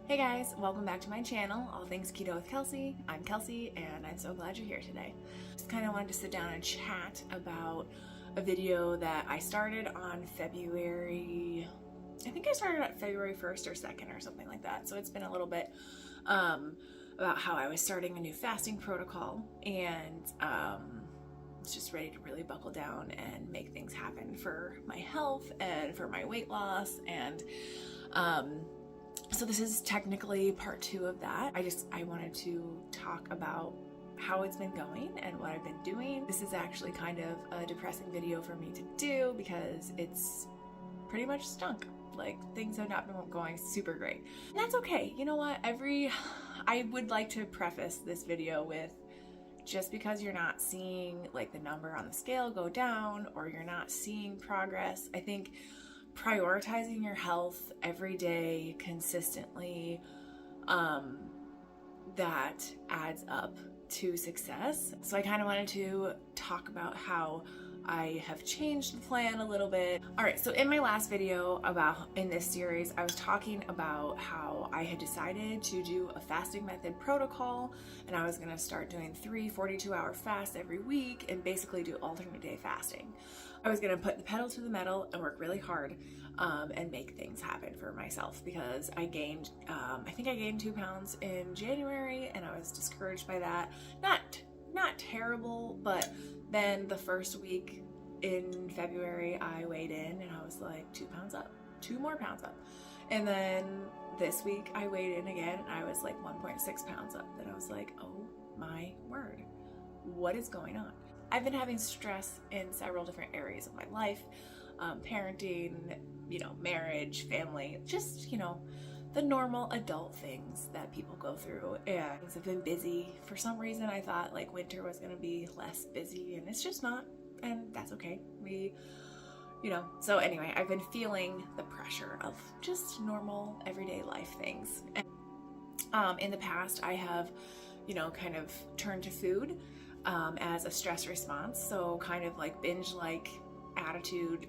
Hey guys, welcome back to my channel, All Things Keto with Kelsey. I'm Kelsey and I'm so glad you're here today. Just kind of wanted to sit down and chat about a video that I started on February, I think I started on February 1st or 2nd or something like that. So it's been a little bit about how I was starting a new fasting protocol and was just ready to really buckle down and make things happen for my health and for my weight loss. And so this is technically part 2 of that. I wanted to talk about how it's been going and what I've been doing. This is actually kind of a depressing video for me to do because it's pretty much stunk. Like, things have not been going super great. And that's okay. You know what? I would like to preface this video with, just because you're not seeing like the number on the scale go down or you're not seeing progress, I think prioritizing your health every day consistently, that adds up to success. So I kind of wanted to talk about how I have changed the plan a little bit. All right, so in my last video in this series, I was talking about how I had decided to do a fasting method protocol, and I was gonna start doing 3 42-hour fasts every week and basically do alternate day fasting. I was gonna put the pedal to the metal and work really hard and make things happen for myself, because I gained, I think I gained 2 pounds in January, and I was discouraged by that. Not terrible, but then the first week in February I weighed in and I was like 2 pounds up, 2 more pounds up. And then this week I weighed in again and I was like 1.6 pounds up. And I was like, oh my word, what is going on? I've been having stress in several different areas of my life, parenting, marriage, family, just, the normal adult things that people go through. And things have been busy. For some reason I thought like winter was going to be less busy, and it's just not, and that's okay. So anyway, I've been feeling the pressure of just normal everyday life things. And, in the past I have, kind of turned to food as a stress response. So kind of like binge-like attitude,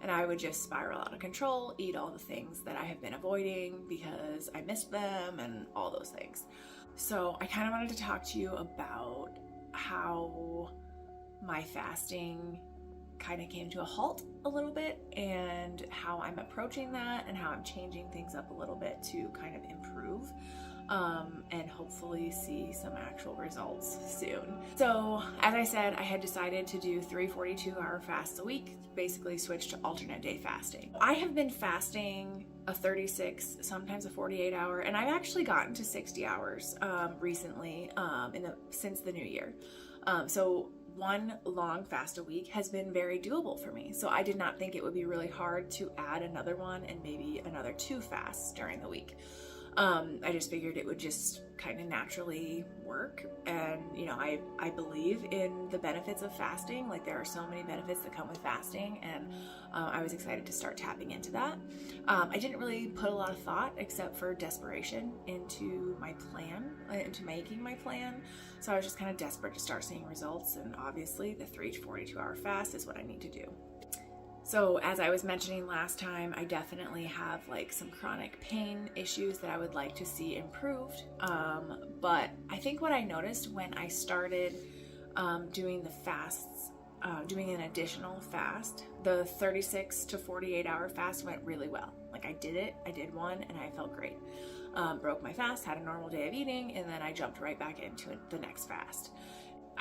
and I would just spiral out of control, eat all the things that I have been avoiding because I missed them and all those things. So I kind of wanted to talk to you about how my fasting kind of came to a halt a little bit, and how I'm approaching that, and how I'm changing things up a little bit to kind of improve and hopefully see some actual results soon. So as I said, I had decided to do 3 42-hour fasts a week, basically switch to alternate day fasting. I have been fasting a 36, sometimes a 48-hour, and I've actually gotten to 60 hours recently since the new year. So 1 long fast a week has been very doable for me. So I did not think it would be really hard to add another one and maybe another 2 fasts during the week. I just figured it would just kind of naturally work. And, I believe in the benefits of fasting. Like, there are so many benefits that come with fasting, and I was excited to start tapping into that. I didn't really put a lot of thought except for desperation into my plan, into making my plan. So I was just kind of desperate to start seeing results, and obviously the 3 to 42-hour fast is what I need to do. So as I was mentioning last time, I definitely have like some chronic pain issues that I would like to see improved. But I think what I noticed when I started doing the fasts, doing an additional fast, the 36 to 48-hour fast went really well. Like, I did one and I felt great. Broke my fast, had a normal day of eating, and then I jumped right back into the next fast.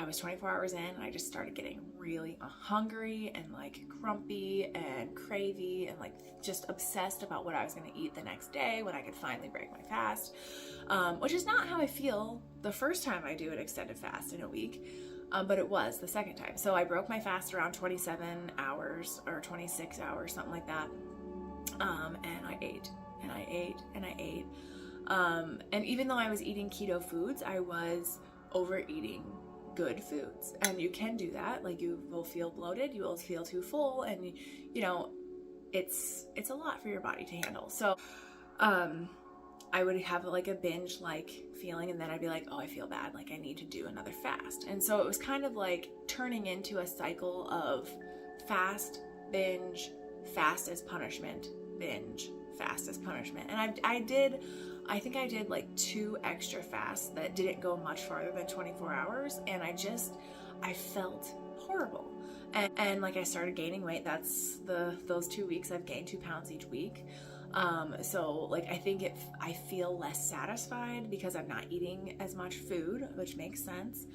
I was 24 hours in and I just started getting really hungry and like grumpy and cravey and like just obsessed about what I was going to eat the next day when I could finally break my fast, which is not how I feel the first time I do an extended fast in a week, but it was the second time. So I broke my fast around 27 hours or 26 hours, something like that, and I ate and I ate and I ate, and even though I was eating keto foods, I was overeating good foods. And you can do that. Like, you will feel bloated, you will feel too full, and it's a lot for your body to handle. So I would have like a binge like feeling, and then I'd be like, oh, I feel bad, like I need to do another fast. And so it was kind of like turning into a cycle of fast, binge, fast as punishment, binge fast as punishment. And I think I did like 2 extra fasts that didn't go much farther than 24 hours. And I felt horrible. And like I started gaining weight. That's those 2 weeks I've gained 2 pounds each week. So like I think I feel less satisfied because I'm not eating as much food, which makes sense.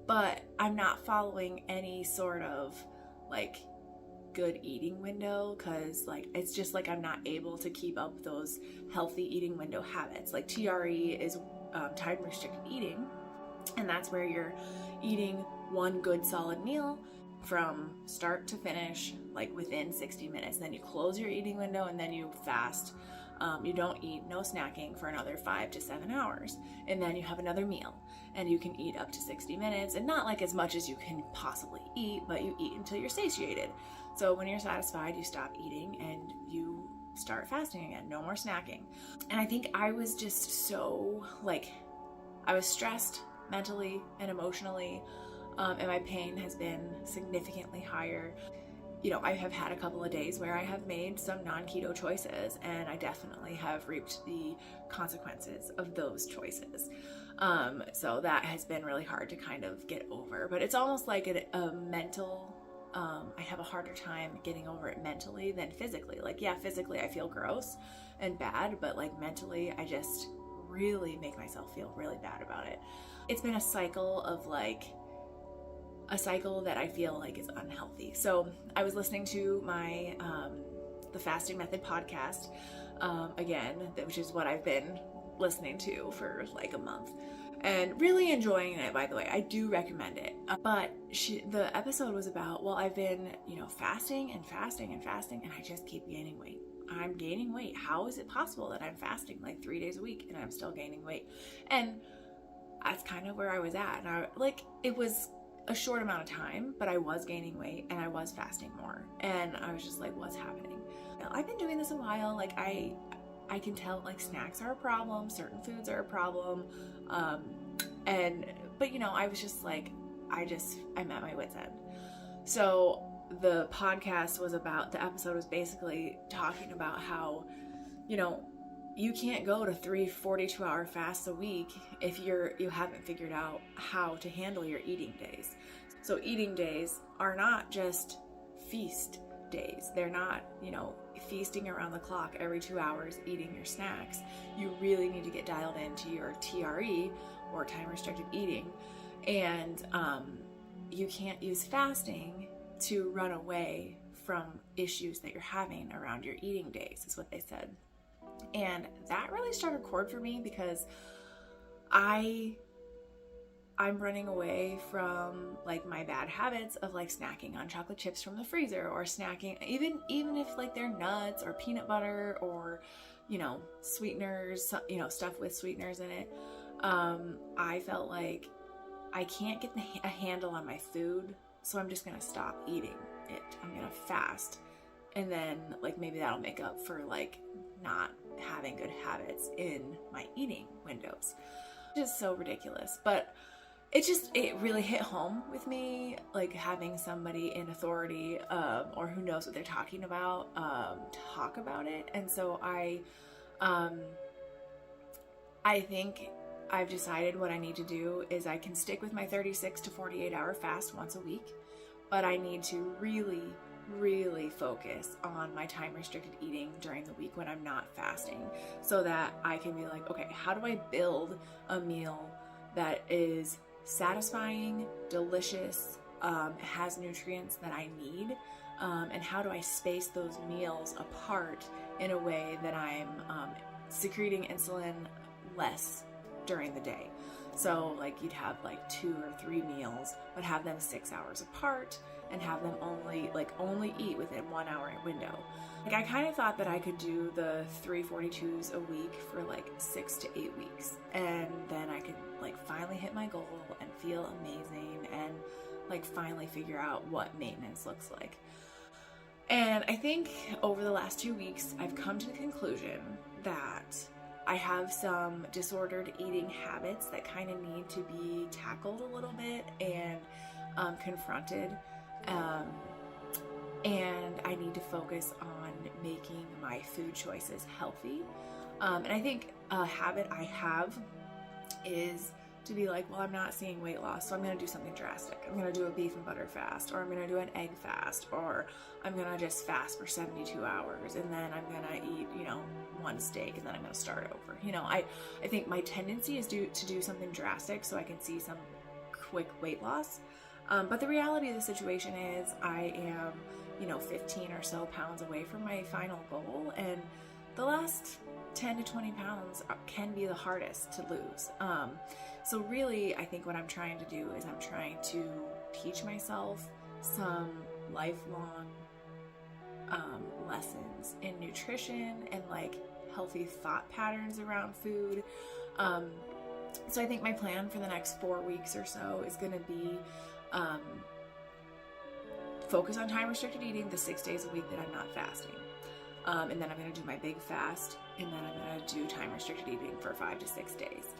But I'm not following any sort of like good eating window, because like it's just like I'm not able to keep up those healthy eating window habits. Like TRE is time restricted eating, and that's where you're eating one good solid meal from start to finish, like within 60 minutes. Then you close your eating window and then you fast. You don't eat, no snacking for another 5 to 7 hours. And then you have another meal and you can eat up to 60 minutes, and not like as much as you can possibly eat, but you eat until you're satiated. So when you're satisfied, you stop eating and you start fasting again, no more snacking. And I think I was just so like, I was stressed mentally and emotionally, and my pain has been significantly higher. You know, I have had a couple of days where I have made some non-keto choices, and I definitely have reaped the consequences of those choices. So that has been really hard to kind of get over, but it's almost like a mental, I have a harder time getting over it mentally than physically. Like, yeah, physically I feel gross and bad, but like mentally I just really make myself feel really bad about it. It's been a cycle that I feel like is unhealthy. So I was listening to my the Fasting Method podcast again, which is what I've been listening to for like a month, and really enjoying it, by the way. I do recommend it. But the episode was about, well, I've been, fasting and fasting and fasting, and I just keep gaining weight. I'm gaining weight. How is it possible that I'm fasting like 3 days a week and I'm still gaining weight? And that's kind of where I was at. And it was a short amount of time, but I was gaining weight and I was fasting more. And I was just like, what's happening? I've been doing this a while. Like I can tell like snacks are a problem, certain foods are a problem. But I was just like, I'm at my wit's end. So the episode was basically talking about how, you can't go to 3 42-hour fasts a week if you haven't figured out how to handle your eating days. So eating days are not just feast days. They're not, feasting around the clock every 2 hours eating your snacks. You really need to get dialed into your TRE, or time restricted eating. And you can't use fasting to run away from issues that you're having around your eating days, is what they said. And that really struck a chord for me, because I'm running away from like my bad habits of like snacking on chocolate chips from the freezer, or snacking even if like they're nuts or peanut butter or sweeteners, stuff with sweeteners in it. I felt like I can't get a handle on my food, so I'm just gonna stop eating it. I'm gonna fast, and then like maybe that'll make up for like not having good habits in my eating windows. Just so ridiculous. But it really hit home with me, like having somebody in authority or who knows what they're talking about talk about it. And so I think I've decided what I need to do is I can stick with my 36 to 48 hour fast once a week, but I need to really focus on my time restricted eating during the week when I'm not fasting, so that I can be like, okay, how do I build a meal that is satisfying, delicious, has nutrients that I need, and how do I space those meals apart in a way that I'm secreting insulin less during the day. So like you'd have like 2 or 3 meals, but have them 6 hours apart, and have them only eat within 1 hour window. Like I kind of thought that I could do the 3 42s a week for like 6 to 8 weeks, and then I could like finally hit my goal and feel amazing, and like finally figure out what maintenance looks like. And I think over the last 2 weeks, I've come to the conclusion that I have some disordered eating habits that kind of need to be tackled a little bit and confronted. and I need to focus on making my food choices healthy. And I think a habit I have is to be like, well, I'm not seeing weight loss, so I'm going to do something drastic. I'm going to do a beef and butter fast, or I'm going to do an egg fast, or I'm going to just fast for 72 hours, and then I'm going to eat, one steak, and then I'm going to start over. I think my tendency is to do something drastic so I can see some quick weight loss. But the reality of the situation is I am, 15 or so pounds away from my final goal, and the last 10 to 20 pounds can be the hardest to lose. So really, I think what I'm trying to do is I'm trying to teach myself some lifelong lessons in nutrition and like healthy thought patterns around food. So I think my plan for the next 4 weeks or so is going to be focus on time restricted eating the 6 days a week that I'm not fasting. And then I'm going to do my big fast, and then I'm going to do time restricted eating for 5 to 6 days.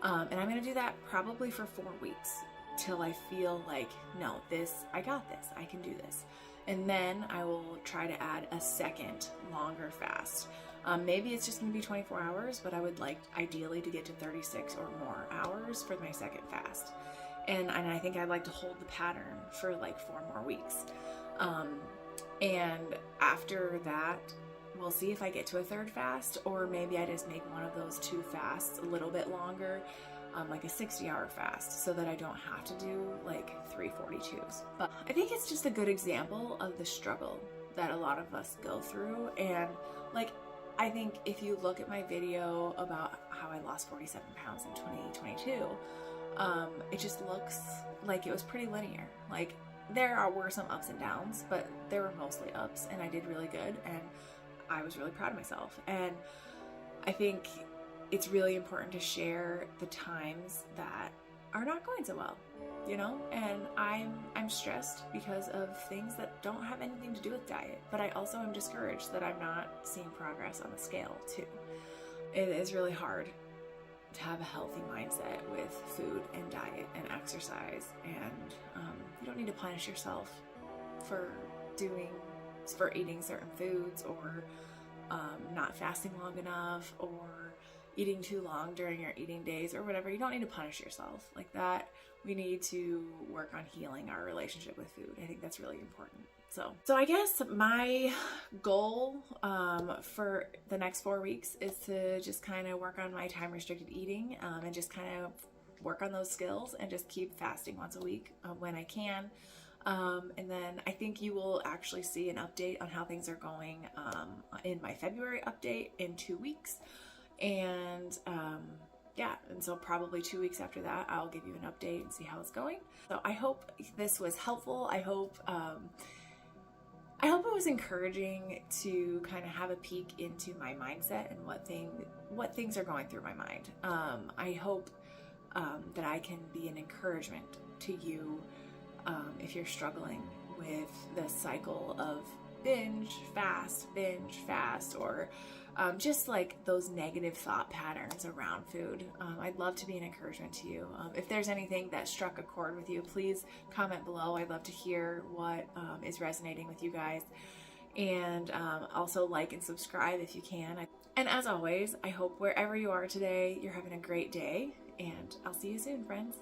And I'm going to do that probably for 4 weeks till I feel like, no, I got this, I can do this. And then I will try to add a second longer fast. Maybe it's just going to be 24 hours, but I would like ideally to get to 36 or more hours for my second fast. And I think I'd like to hold the pattern for like 4 more weeks. And after that, we'll see if I get to a third fast, or maybe I just make one of those 2 fasts a little bit longer, like a 60-hour fast, so that I don't have to do like 3 42s. But I think it's just a good example of the struggle that a lot of us go through. And like, I think if you look at my video about how I lost 47 pounds in 2022, it just looks like it was pretty linear. Like, were some ups and downs, but there were mostly ups, and I did really good, and I was really proud of myself. And I think it's really important to share the times that are not going so well, and I'm stressed because of things that don't have anything to do with diet, but I also am discouraged that I'm not seeing progress on the scale too. It is really hard to have a healthy mindset with food and diet and exercise, and you don't need to punish yourself for eating certain foods, or not fasting long enough, or eating too long during your eating days, or whatever. You don't need to punish yourself like that. We need to work on healing our relationship with food. I think that's really important. So I guess my goal for the next 4 weeks is to just kind of work on my time restricted eating, and just kind of work on those skills, and just keep fasting once a week when I can. And then I think you will actually see an update on how things are going in my February update in 2 weeks. And and so probably 2 weeks after that, I'll give you an update and see how it's going. So I hope this was helpful. I hope it was encouraging to kind of have a peek into my mindset and what things are going through my mind. I hope that I can be an encouragement to you if you're struggling with the cycle of binge, fast, or just like those negative thought patterns around food. I'd love to be an encouragement to you. If there's anything that struck a chord with you, please comment below. I'd love to hear what is resonating with you guys. And also like and subscribe if you can. And as always, I hope wherever you are today, you're having a great day. And I'll see you soon, friends.